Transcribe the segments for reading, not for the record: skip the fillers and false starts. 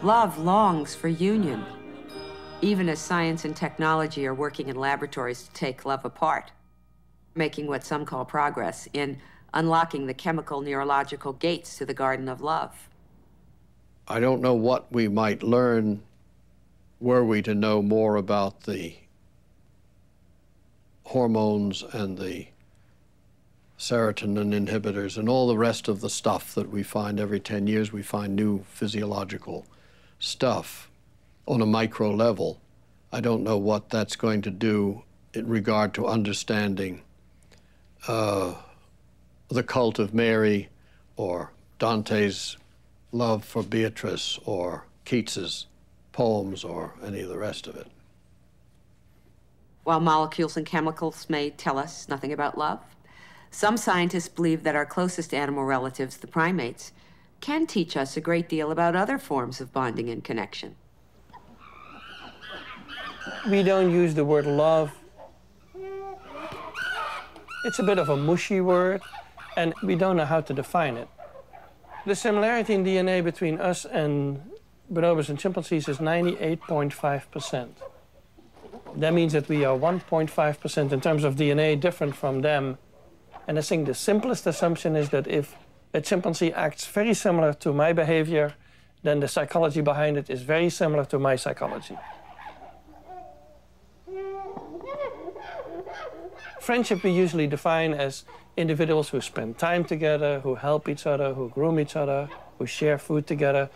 Love longs for union, even as science and technology are working in laboratories to take love apart, making what some call progress in unlocking the chemical neurological gates to the garden of love. I don't know what we might learn were we to know more about the hormones and the serotonin inhibitors and all the rest of the stuff that we find every 10 years. We find new physiological stuff on a micro level. I don't know what that's going to do in regard to understanding the cult of Mary, or Dante's love for Beatrice, or Keats's poems, or any of the rest of it. While molecules and chemicals may tell us nothing about love, some scientists believe that our closest animal relatives, the primates, can teach us a great deal about other forms of bonding and connection. We don't use the word love. It's a bit of a mushy word, and we don't know how to define it. The similarity in DNA between us and bonobos and chimpanzees is 98.5%. That means that we are 1.5% in terms of DNA different from them. And I think the simplest assumption is that if a chimpanzee acts very similar to my behavior, then the psychology behind it is very similar to my psychology. Friendship we usually define as individuals who spend time together, who help each other, who groom each other, who share food together.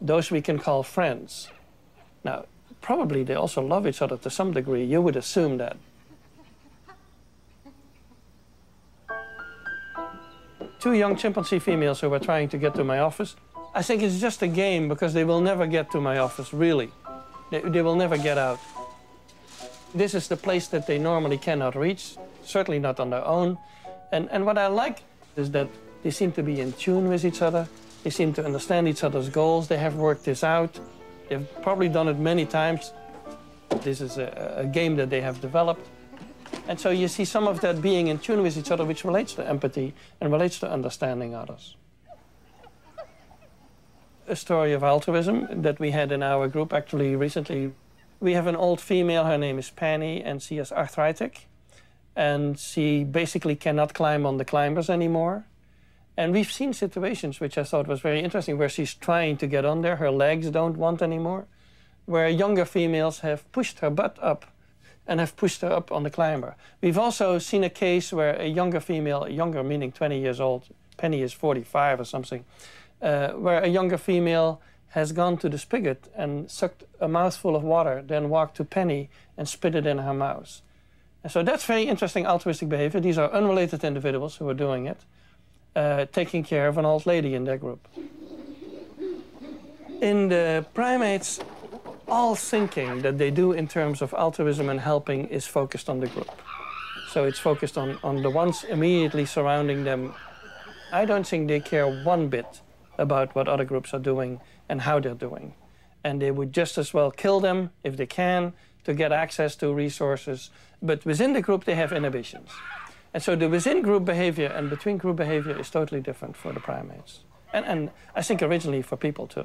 Those we can call friends. Now, probably they also love each other to some degree. You would assume that. Two young chimpanzee females who were trying to get to my office, I think it's just a game because they will never get to my office, really. They will never get out. This is the place that they normally cannot reach, certainly not on their own. And what I like is that they seem to be in tune with each other. They seem to understand each other's goals. They have worked this out. They've probably done it many times. This is a game that they have developed. And so you see some of that being in tune with each other, which relates to empathy and relates to understanding others. A story of altruism that we had in our group actually recently. We have an old female, her name is Penny, and she is arthritic. And she basically cannot climb on the climbers anymore. And we've seen situations, which I thought was very interesting, where she's trying to get on there, her legs don't want anymore, where younger females have pushed her butt up and have pushed her up on the climber. We've also seen a case where a younger female, younger meaning 20 years old, Penny is 45 or something, where a younger female has gone to the spigot and sucked a mouthful of water, then walked to Penny and spit it in her mouth. And so that's very interesting altruistic behavior. These are unrelated individuals who are doing it, taking care of an old lady in their group. In the primates, all thinking that they do in terms of altruism and helping is focused on the group. So it's focused on the ones immediately surrounding them. I don't think they care one bit about what other groups are doing and how they're doing. And they would just as well kill them if they can to get access to resources. But within the group, they have inhibitions. And so the within group behavior and between group behavior is totally different for the primates. And I think originally for people too.